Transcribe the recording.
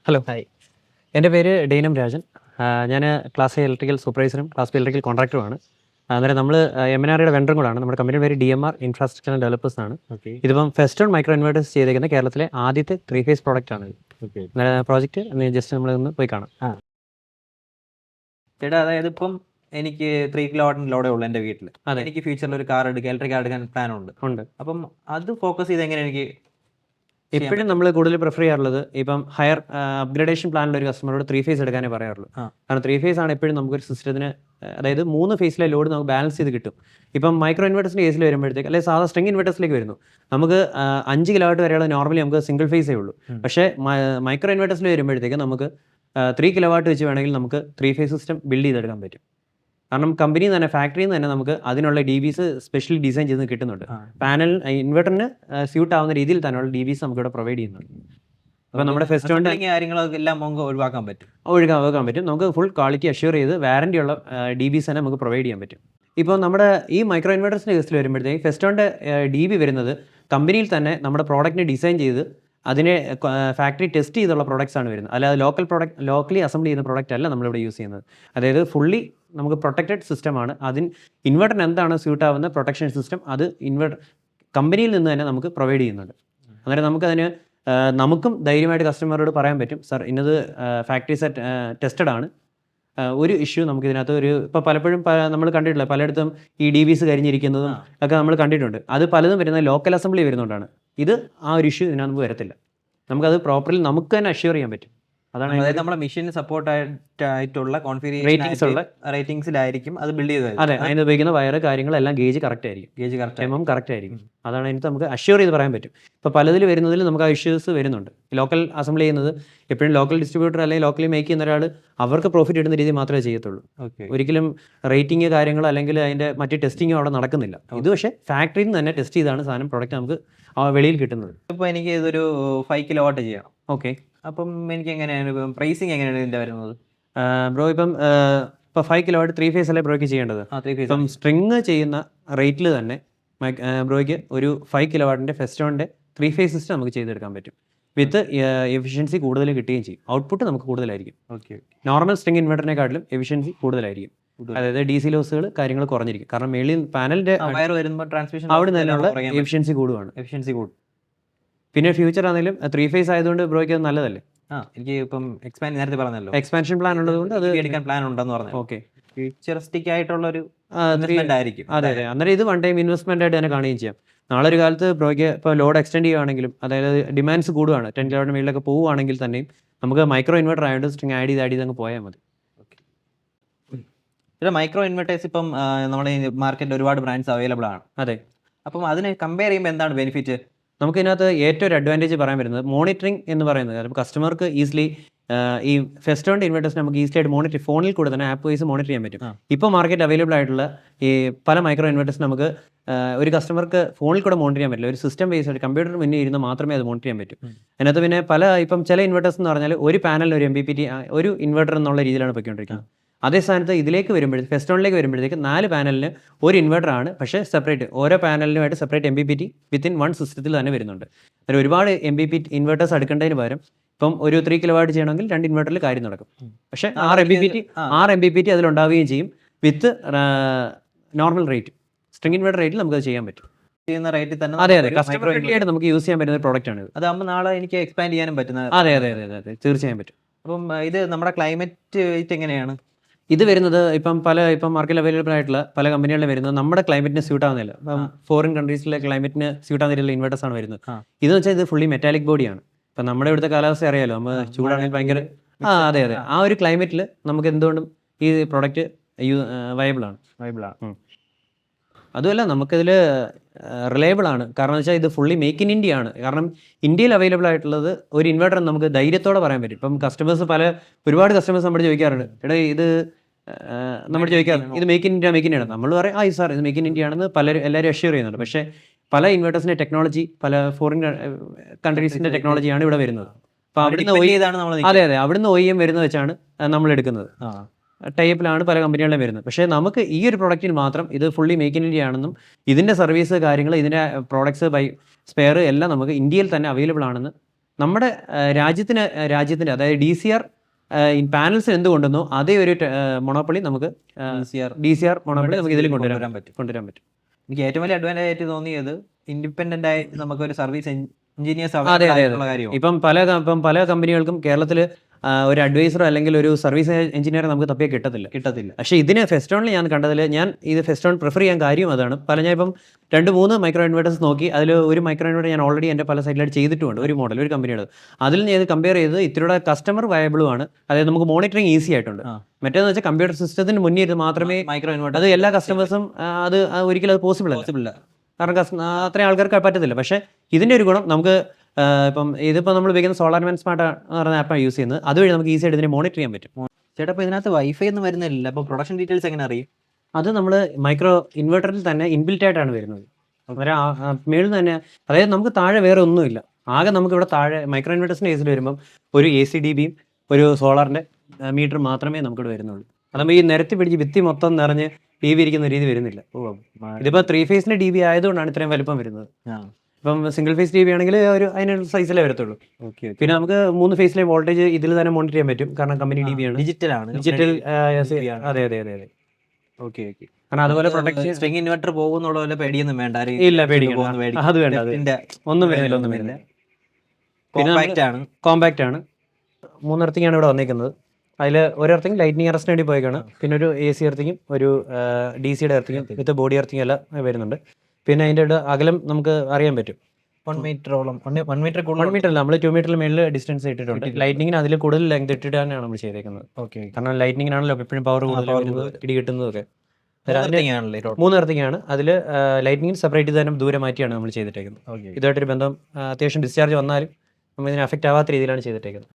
Hello, hi. എൻ്റെ പേര് ഡെയ്നം രാജൻ. ഞാൻ ക്ലാസ് എ ഇലക്ട്രിക്കൽ സൂപ്പർവൈസറും ക്ലാസ് ബി ഇലക്ട്രിക്കൽ കോൺട്രാക്ടറുമാണ്. അന്നേരം നമ്മൾ എംഎൻആർഇയുടെ വെണ്ടറും കൂടാണ്. നമ്മുടെ കമ്പനിയുടെ പേര് DMR ഇൻഫ്രാസ്ട്രക്ചർ ആൻഡ് ഡെവലപ്പേഴ്സ് ആണ്. ഓക്കെ. ഇതിപ്പം ഫെസ്റ്റോൺ മൈക്രോ ഇൻവേർട്ടേഴ്സ് ചെയ്തേക്കുന്ന കേരളത്തിലെ ആദ്യത്തെ 3 ഫേസ് പ്രോഡക്റ്റ് ആണ്. ഓക്കെ. പ്രോജക്റ്റ് ജസ്റ്റ് നമ്മളൊന്ന് പോയി കാണാം. ചേട്ടാ, അതായത് ഇപ്പം എനിക്ക് 3 കിലോവാട്ടിന് ലോഡേ ഉള്ളൂ എൻ്റെ വീട്ടിൽ. അതെ. എനിക്ക് ഫ്യൂച്ചറിൽ ഒരു കാർ എടുക്കുക, ഇലക്ട്രിക് കാർ എടുക്കാൻ പ്ലാൻ ഉണ്ട്. അപ്പം അത് ഫോക്കസ് ചെയ്ത് എങ്ങനെ എനിക്ക് എപ്പോഴും നമ്മൾ കൂടുതൽ പ്രിഫർ ചെയ്യാറുള്ളത് ഇപ്പം ഹയർ അപ്ഗ്രഡേഷൻ പ്ലാനുള്ള ഒരു കസ്റ്റമറോട് 3 ഫേസ് എടുക്കാനേ പറയാറുള്ളൂ. കാരണം 3 ഫേസ് ആണ് എപ്പോഴും നമുക്കൊരു സിസ്റ്റത്തിന്, അതായത് 3 ഫേസിലെ ലോഡ് നമുക്ക് ബാലൻസ് ചെയ്ത് കിട്ടും. ഇപ്പം മൈക്രോ ഇൻവേർട്ടേഴ്സിൻ്റെ കേസിൽ വരുമ്പോഴത്തേക്ക്, അല്ലെങ്കിൽ സാധാ സ്ട്രിംഗ് ഇൻവേർട്ടേഴ്സിലേക്ക് വരുന്നു, നമുക്ക് 5 കിലോവാട്ട് വരെയുള്ള നോർമലി നമുക്ക് സിംഗിൾ ഫേസേ ഉള്ളൂ. പക്ഷേ മൈക്രോ ഇൻവേർട്ടേഴ്സിൽ വരുമ്പോഴത്തേക്ക് നമുക്ക് 3 കിലോവാട്ട് വെച്ച് വേണമെങ്കിൽ നമുക്ക് 3 ഫേസ് സിസ്റ്റം ബിൽഡ് ചെയ്തെടുക്കാൻ പറ്റും. കാരണം കമ്പനിയിൽ നിന്ന് തന്നെ, ഫാക്ടറിയിൽ നിന്ന് തന്നെ നമുക്ക് അതിനുള്ള DBs സ്പെഷ്യലി ഡിസൈൻ ചെയ്ത് കിട്ടുന്നുണ്ട്. പാനൽ ഇൻവെർട്ടറിന് സ്യൂട്ട് ആവുന്ന രീതിയിൽ തന്നെയുള്ള DBs നമുക്ക് ഇവിടെ പ്രൊവൈഡ് ചെയ്യുന്നുണ്ട്. അപ്പോൾ നമ്മുടെ ഫെസ്റ്റോണിൻ്റെ കാര്യങ്ങളെല്ലാം നമുക്ക് ഒഴിവാക്കാൻ പറ്റും. ഒഴിവാക്കാൻ പറ്റും. നമുക്ക് ഫുൾ ക്വാളിറ്റി അഷ്യൂർ ചെയ്ത് വാറൻറ്റി ഉള്ള DBs തന്നെ നമുക്ക് പ്രൊവൈഡ് ചെയ്യാൻ പറ്റും. ഇപ്പോൾ നമ്മുടെ ഈ മൈക്രോ ഇൻവെർട്ടേഴ്സിൻ്റെ കേസിൽ വരുമ്പോഴത്തേക്ക് ഫെസ്റ്റോണിൻ്റെ DB വരുന്നത് കമ്പനിയിൽ തന്നെ നമ്മുടെ പ്രോഡക്റ്റിനെ ഡിസൈൻ ചെയ്ത് അതിനെ ഫാക്ടറി ടെസ്റ്റ് ചെയ്തുള്ള പ്രോഡക്റ്റ്സ് ആണ് വരുന്നത്. അല്ലാതെ ലോക്കലി അസംബിൾ ചെയ്യുന്ന പ്രോഡക്റ്റ് അല്ല നമ്മളിവിടെ യൂസ് ചെയ്യുന്നത്. അതായത് ഫുള്ളി നമുക്ക് പ്രൊട്ടക്റ്റഡ് സിസ്റ്റമാണ്. അതിന് ഇൻവെർട്ടറിന് എന്താണ് സ്യൂട്ട് ആവുന്ന പ്രൊട്ടക്ഷൻ സിസ്റ്റം അത് കമ്പനിയിൽ നിന്ന് തന്നെ നമുക്ക് പ്രൊവൈഡ് ചെയ്യുന്നുണ്ട്. അന്നേരം നമുക്കതിന് നമുക്കും ധൈര്യമായിട്ട് കസ്റ്റമറോട് പറയാൻ പറ്റും, സാർ ഇന്നത് ഫാക്ടറി ടെസ്റ്റഡ് ആണ്, ഒരു ഇഷ്യൂ നമുക്ക് ഇതിനകത്ത് ഇപ്പോൾ പലപ്പോഴും നമ്മൾ കണ്ടിട്ടില്ല, പലയിടത്തും ഈ DBs കരിഞ്ഞിരിക്കുന്നതും ഒക്കെ നമ്മൾ കണ്ടിട്ടുണ്ട്. അത് പലതും വരുന്നത് ലോക്കൽ അസംബ്ലി വരുന്നതുകൊണ്ടാണ്. ഇത് ആ ഒരു ഇഷ്യൂ ഇതിനകത്ത് വരത്തില്ല. നമുക്കത് പ്രോപ്പർലി നമുക്ക് തന്നെ അഷ്യൂർ ചെയ്യാൻ പറ്റും. അതാണ് അതായത് നമ്മുടെ മെഷീൻ സപ്പോർട്ട് ആയിട്ടുള്ള റേറ്റിംഗ്സിലായിരിക്കും അത് ബിൽഡ് ചെയ്തത്. അതെ, അതിന് ഉപയോഗിക്കുന്ന വയറ് കാര്യങ്ങളെല്ലാം ഗേജ് കറക്റ്റ് ആയിരിക്കും, കറക്റ്റ് ആയിരിക്കും. അതാണ് എനിക്ക് നമുക്ക് അഷ്യൂർ ചെയ്ത് പറയാൻ പറ്റും. ഇപ്പോൾ പലതിൽ വരുന്നതിൽ നമുക്ക് ആ ഇഷ്യൂസ് വരുന്നുണ്ട്. ലോക്കൽ അസംബിൾ ചെയ്യുന്നത് എപ്പോഴും ലോക്കൽ ഡിസ്ട്രിബ്യൂട്ടർ അല്ലെങ്കിൽ ലോക്കലി മേക്ക് ചെയ്യുന്ന ഒരാൾ അവർക്ക് പ്രോഫിറ്റ് ഇടുന്ന രീതി മാത്രമേ ചെയ്യത്തുള്ളൂ. ഒരിക്കലും റേറ്റിംഗ് കാര്യങ്ങൾ അല്ലെങ്കിൽ അതിൻ്റെ മറ്റ് ടെസ്റ്റിംഗ് അവിടെ നടക്കുന്നില്ല. ഇത് പക്ഷേ ഫാക്ടറിയിൽ നിന്ന് തന്നെ ടെസ്റ്റ് ചെയ്താണ് സാധനം പ്രോഡക്റ്റ് നമുക്ക് വെളിയിൽ കിട്ടുന്നത്. ഇപ്പോൾ എനിക്ക് ഇതൊരു 5 കിലോവാട്ട് ചെയ്യണം. ഓക്കെ. അപ്പം എനിക്ക് എങ്ങനെയാണ് പ്രൈസിങ് എങ്ങനെയാണ് ഇതിൻ്റെ വരുന്നത്? ബ്രോ ഇപ്പോൾ 5 കിലോവാട്ട് 3 ഫേസ് അല്ലേ ബ്രോയ്ക്ക് ചെയ്യേണ്ടത്? ഇപ്പം സ്ട്രിങ് ചെയ്യുന്ന റേറ്റിൽ തന്നെ ബ്രോയ്ക്ക് ഒരു 5 കിലോവാട്ടിൻ്റെ ഫെസ്റ്റോണിൻ്റെ 3 ഫേസ് സിസ്റ്റം നമുക്ക് ചെയ്തെടുക്കാൻ പറ്റും. വിത്ത് എഫിഷ്യൻസി കൂടുതൽ കിട്ടുകയും ചെയ്യും. ഔട്ട്പുട്ട് നമുക്ക് കൂടുതലായിരിക്കും. നോർമൽ സ്ട്രിംഗ് ഇൻവെർട്ടറിനെക്കാട്ടിലും എഫിഷ്യൻസി കൂടുതലായിരിക്കും. അതായത് DC ലോസുകൾ കാര്യങ്ങൾ കുറഞ്ഞിരിക്കും. കാരണം മേളിൽ പാനലിൻ്റെ അവിടെ നിന്നുള്ള എഫിഷ്യൻസി കൂടുവാണ്. പിന്നെ ഫ്യൂച്ചർ ആണെങ്കിലും 3 ഫേസ് ആയതുകൊണ്ട് ബ്രോയ്ക്ക് അത് നല്ലതല്ലേ? എനിക്ക് ഇപ്പം നേരത്തെ പറഞ്ഞല്ലോ എക്സ്പാൻഷൻ പ്ലാൻ ഉള്ളതുകൊണ്ട് അത് എടുക്കാൻ പ്ലാൻ ഉണ്ടെന്ന് പറഞ്ഞു. ഓക്കെ, ഫ്യൂച്ചറിസ്റ്റിക് ആയിട്ടുള്ള ഒരു ആയിരിക്കും. അതെ. അന്നേരം ഇത് വൺ ടൈം ഇൻവെസ്റ്റ്മെന്റ് ആയിട്ട് തന്നെ കാണുകയും ചെയ്യാം. നാളെ ഒരു കാലത്ത് ബ്രോയ്ക്ക് ഇപ്പോൾ ലോഡ് എക്സ്റ്റെൻഡ് ചെയ്യുകയാണെങ്കിലും, അതായത് ഡിമാൻഡ്സ് കൂടുകയാണ്, 10 കിലോയുടെ മേളിലൊക്കെ പോവുകയാണെങ്കിൽ തന്നെയും നമുക്ക് മൈക്രോ ഇൻവെർട്ടർ ആയതുകൊണ്ട് സ്ട്രിങ് ആഡ് ചെയ്ത് അങ്ങ് പോയാൽ മതി. മൈക്രോ ഇൻവെർട്ടേഴ്സ് ഇപ്പം നമ്മുടെ മാർക്കറ്റിൽ ഒരുപാട് ബ്രാൻഡ്സ് അവൈലബിൾ ആണ്. അതെ. അപ്പം അതിനെ കമ്പയർ ചെയ്യുമ്പോൾ എന്താണ് ബെനിഫിറ്റ്? നമുക്കിതിനകത്ത് ഏറ്റവും ഒരു അഡ്വാൻറ്റേജ് പറയാൻ വരുന്നത് മോണിറ്ററിംഗ് എന്ന് പറയുന്നത്. കാരണം കസ്റ്റമർക്ക് ഈസിലി ഈ ഫെസ്റ്റോണിൻ്റെ ഇൻവെർട്ടേഴ്സ് നമുക്ക് ഈസി ആയിട്ട് ഫോണിൽ കൂടെ തന്നെ ആപ്പ് വൈസ് മോണിറ്റർ ചെയ്യാൻ പറ്റും. ഇപ്പോൾ മാർക്കറ്റ് അവൈലബിൾ ആയിട്ടുള്ള ഈ പല മൈക്രോ ഇൻവെർട്ടേഴ്സ് നമുക്ക് ഒരു കസ്റ്റമർക്ക് ഫോണിൽ കൂടെ മോണിറ്റർ ചെയ്യാൻ പറ്റില്ല. ഒരു സിസ്റ്റം ബേസ് ആയിട്ട് കമ്പ്യൂട്ടർ മുന്നിൽ ഇരുന്ന് മാത്രമേ അത് മോണിറ്റർ ചെയ്യാൻ പറ്റൂ. അതിനകത്ത് പിന്നെ ഇപ്പം ചില ഇൻവെർട്ടേഴ്സ് എന്ന് പറഞ്ഞാൽ ഒരു പാനലിൽ ഒരു MPPT ഒരു ഇൻവെർട്ടർ എന്നുള്ള രീതിയിലാണ് പോയിക്കൊണ്ടിരിക്കുന്നത്. അതേ സ്ഥാനത്ത് ഇതിലേക്ക് ഫെസ്റ്റോണിലേക്ക് വരുമ്പോഴത്തേക്ക് 4 പാനലിന് ഒരു ഇൻവെർട്ടറാണ്, പക്ഷേ സെപ്പറേറ്റ് ഓരോ പാനലിനുമായിട്ട് സെപ്പറേറ്റ് MPPT വിത്തിൻ 1 സിസ്റ്റത്തിൽ തന്നെ വരുന്നുണ്ട്. അതിൽ ഒരുപാട് MPPT ഇൻവെർട്ടേഴ്സ് എടുക്കേണ്ടതിന് പകരം ഇപ്പം ഒരു 3 കിലോവാട്ട് ചെയ്യണമെങ്കിൽ 2 ഇൻവെർട്ടറിൽ കാര്യം നടക്കും. പക്ഷേ 6 MPPT അതിലുണ്ടാവുകയും ചെയ്യും with normal rate. String inverter റേറ്റിൽ നമുക്കത് ചെയ്യാൻ പറ്റും. ചെയ്യുന്ന റേറ്റിൽ തന്നെ. അതെ, കസ്റ്റമർ ഫ്രണ്ട്ലി ആയിട്ട് നമുക്ക് യൂസ് ചെയ്യാൻ പറ്റുന്ന പ്രോഡക്റ്റ് ആണ്. അതാകുമ്പോൾ നാളെ എനിക്ക് എക്സ്പാൻഡ് ചെയ്യാനും പറ്റുന്ന. അതെ, തീർച്ചയായും പറ്റും. അപ്പം ഇത് നമ്മുടെ ക്ലൈമറ്റ് എങ്ങനെയാണ് ഇത് വരുന്നത്? ഇപ്പം മാർക്കറ്റിൽ അവൈലബിൾ ആയിട്ടുള്ള പല കമ്പനികളിലും വരുന്നത് നമ്മുടെ ക്ലൈമറ്റിന് സ്യൂട്ട് ആവുന്നില്ല. ഇപ്പം ഫോറിൻ കൺട്രീസിലെ ക്ലൈമറ്റിന് സ്യൂട്ട് ആവുന്ന രീതിയിലുള്ള ഇൻവെർട്ടേഴ്സ് ആണ് വരുന്നത്. ഇതെന്ന് വെച്ചാൽ ഇത് ഫുള്ളി മെറ്റാലിക് ബോഡിയാണ്. ഇപ്പം നമ്മുടെ ഇവിടുത്തെ കാലാവസ്ഥ അറിയാലോ, നമ്മൾ ചൂടാണെങ്കിൽ ഭയങ്കര അതെ. ആ ഒരു ക്ലൈമറ്റിൽ നമുക്ക് എന്തുകൊണ്ടും ഈ പ്രോഡക്റ്റ് വയബിൾ ആണ്. അതുമല്ല നമുക്കിതിൽ റിലയബിൾ ആണ്. കാരണം വെച്ചാൽ ഇത് ഫുള്ളി മേക്ക് ഇൻ ഇന്ത്യ ആണ്. കാരണം ഇന്ത്യയിൽ അവൈലബിൾ ആയിട്ടുള്ളത് ഒരു ഇൻവെർട്ടർ നമുക്ക് ധൈര്യത്തോടെ പറയാൻ പറ്റും. ഇപ്പം ഒരുപാട് കസ്റ്റമേഴ്സ് നമ്മൾ ചോദിക്കാറുണ്ട്, എടാ ഇത് നമ്മൾ ചോദിക്കാറുണ്ട് ഇത് മേക്ക് ഇൻ ഇന്ത്യ ആണ്. നമ്മൾ പറയും സാർ ഇത് മേക്ക് ഇൻ ഇന്ത്യ ആണെന്ന് എല്ലാവരും അഷ്യൂർ ചെയ്യുന്നുണ്ട്. പക്ഷേ പല ഇൻവെർട്ടേഴ്സിൻ്റെ ടെക്നോളജി പല ഫോറിൻ കൺട്രീസിൻ്റെ ടെക്നോളജിയാണ് ഇവിടെ വരുന്നത്. അപ്പോൾ അവിടുന്ന് OEM വരുന്നത് വെച്ചാണ് നമ്മൾ എടുക്കുന്നത്. ടൈപ്പിലാണ് പല കമ്പനികളിലും വരുന്നത്. പക്ഷേ നമുക്ക് ഈ ഒരു പ്രൊഡക്റ്റിന് മാത്രം ഇത് ഫുള്ളി മേക്ക് ഇൻ ഇന്ത്യ ആണെന്നും ഇതിൻ്റെ സർവീസ് കാര്യങ്ങൾ ഇതിൻ്റെ പ്രോഡക്ട്സ് സ്പെയർ എല്ലാം നമുക്ക് ഇന്ത്യയിൽ തന്നെ അവൈലബിൾ ആണെന്ന് നമ്മുടെ രാജ്യത്തിൻ്റെ അതായത് DCR പാനൽസിൽ എന്ത് കൊണ്ടുവന്നോ അതേ ഒരു മൊണോപ്പൊളി നമുക്ക് DCR മൊണോപ്പൊളി നമുക്ക് ഇതിലും കൊണ്ടുവരാൻ പറ്റും. എനിക്ക് ഏറ്റവും വലിയ അഡ്വാൻറ്റേജ് ആയിട്ട് തോന്നിയത് ഇൻഡിപെൻഡന്റ് ആയി നമുക്കൊരു സർവീസ് എഞ്ചിനീയേഴ്സ് അതെ. കാര്യം. ഇപ്പം പല കമ്പനികൾക്കും കേരളത്തിൽ ഒരു അഡ്വൈസറോ അല്ലെങ്കിൽ ഒരു സർവീസ് എഞ്ചിനീയറെ നമുക്ക് തപ്പിയാൽ കിട്ടത്തില്ല. പക്ഷേ ഇതിന് ഫെസ്റ്റോണിൽ ഞാൻ കണ്ടതിൽ ഞാൻ ഇത് ഫെസ്റ്റോൺ പ്രിഫർ ചെയ്യാൻ കാര്യം അതാണ്. ഞാൻ ഇപ്പം 2-3 മൈക്രോ ഇൻവേർട്ടേഴ്സ് നോക്കി. അതിൽ ഒരു മൈക്രോ ഇൻവേർട്ടർ ഞാൻ ഓൾറെഡി എൻ്റെ പല സൈഡിലായിട്ട് ചെയ്തിട്ടുമുണ്ട്, ഒരു മോഡൽ, ഒരു കമ്പനിയുടെ. അതിൽ ഞാൻ ഇത് കമ്പയർ ചെയ്ത് ഇത്തിരിയുടെ കസ്റ്റമർ വയബിളും ആണ്. അതായത് നമുക്ക് മോണിറ്ററിങ് ഈസി ആയിട്ടുണ്ട്. മറ്റേന്ന് വെച്ചാൽ കമ്പ്യൂട്ടർ സിസ്റ്റത്തിന് മുന്നേ ഇത് മാത്രമേ മൈക്രോ ഇൻവേർട്ടർ അത് എല്ലാ കസ്റ്റമേഴ്സും അത് ഒരിക്കലും അത് പോസിബിൾ അല്ല. കാരണം അത്രയും ആൾക്കാർക്ക് പറ്റത്തില്ല. പക്ഷേ ഇതിൻ്റെ ഒരു ഗുണം നമുക്ക് ഇതിപ്പോൾ നമ്മൾ ഉപയോഗിക്കുന്ന SolarMan Smart എന്ന് പറയുന്ന ആപ്പാണ് യൂസ് ചെയ്യുന്നത്. അതുവഴി നമുക്ക് ഈസി ആയിട്ട് ഇതിനെ മോണിറ്റർ ചെയ്യാൻ പറ്റും. ചേട്ടാ, അപ്പോൾ ഇതിനകത്ത് വൈഫൈ ഒന്നും വരുന്നില്ല. അപ്പോൾ പ്രൊഡക്ഷൻ ഡീറ്റെയിൽസ് എങ്ങനെ അറിയും? അത് നമ്മൾ മൈക്രോ ഇൻവെർട്ടറിൽ തന്നെ ഇൻബിൽറ്റ് ആയിട്ടാണ് വരുന്നത്. മേളിൽ തന്നെ, അതായത് നമുക്ക് താഴെ വേറെ ഒന്നുമില്ല. ആകെ നമുക്ക് ഇവിടെ താഴെ മൈക്രോ ഇൻവെർട്ടേഴ്സിൻ്റെ കേസിൽ വരുമ്പം ഒരു AC/DBയും ഒരു സോളാറിൻ്റെ മീറ്റർ മാത്രമേ നമുക്കിവിടെ വരുന്നുള്ളൂ. അതാകുമ്പോൾ ഈ നിരത്തി പിടിച്ച് ഭിത്തി മൊത്തം നിറഞ്ഞ് DB ഇരിക്കുന്ന രീതി വരുന്നില്ല. ഇതിപ്പോൾ 3 ഫേസിൻ്റെ DB ആയതുകൊണ്ടാണ് ഇത്രയും വലുപ്പം വരുന്നത്. ഇപ്പം സിംഗിൾ ഫേസ് DB ആണെങ്കിൽ അതിനുള്ള സൈസിലേ വരത്തുള്ളൂ. പിന്നെ നമുക്ക് 3 ഫേസിലെ വോൾട്ടേജ് ഇതിൽ തന്നെ മോണിറ്റർ ചെയ്യാൻ പറ്റും. കാരണം കമ്പനി DB ആണ്, ഡിജിറ്റൽ. അതെ. കാരണം അതുപോലെ പ്രൊട്ടക്ഷൻ സ്ട്രിംഗ് ഇൻവെർട്ടർ പോകുന്നുള്ള പോലെ പേടിയൊന്നും വേണ്ട. ഇല്ല, പേടിക്കണം. അത് വേണ്ട, ഒന്നും വരുന്നില്ല. കോമ്പാക്റ്റ് ആണ്. 3 എർത്തിങ്ങാണ് ഇവിടെ വന്നേക്കുന്നത്. അതിൽ ഒരു എർത്തിങ് ലൈറ്റ്നിങ് അറസ്റ്റിന് വേണ്ടി പോയേക്കാണ്. പിന്നെ ഒരു AC എർത്തിങ്ങും ഒരു DC എർത്തിങ്ങും വിത്ത് ബോഡി എർത്തിങ് എല്ലാം വരുന്നുണ്ട്. പിന്നെ അതിൻ്റെ അകലം നമുക്ക് അറിയാൻ പറ്റും. 1 മീറ്ററോളം. 1 മീറ്റർ 1 മീറ്റർ അല്ല, നമ്മൾ 2 മീറ്ററിൽ മേളിൽ ഡിസ്റ്റൻസ് ഇട്ടിട്ടുണ്ട്. ലൈറ്റ്നിങ്ങിന് അതിൽ കൂടുതൽ ലെങ്ത് ഇട്ടിട്ടാണ് നമ്മൾ ചെയ്തേക്കുന്നത്. കാരണം ലൈറ്റ്നിങ്ങിനാണല്ലോ എപ്പോഴും പവർ കൂടുതൽ ഇടി കിട്ടുന്നതൊക്കെ. 3 എർത്തിങ്ങാണ്. അതിൽ ലൈറ്റ്നിങ്ങിന് സെപ്പറേറ്റ് ചെയ്ത് തന്നെ ദൂരെ മാറ്റിയാണ് നമ്മൾ ചെയ്തിട്ടേക്കുന്നത്. ഇതായിട്ടൊരു ബന്ധം അത്യാവശ്യം ഡിസ്ചാർജ് വന്നാലും നമ്മൾ ഇതിന് അഫക്റ്റ് ആവാത്ത രീതിയിലാണ് ചെയ്തിട്ടേക്കുന്നത്.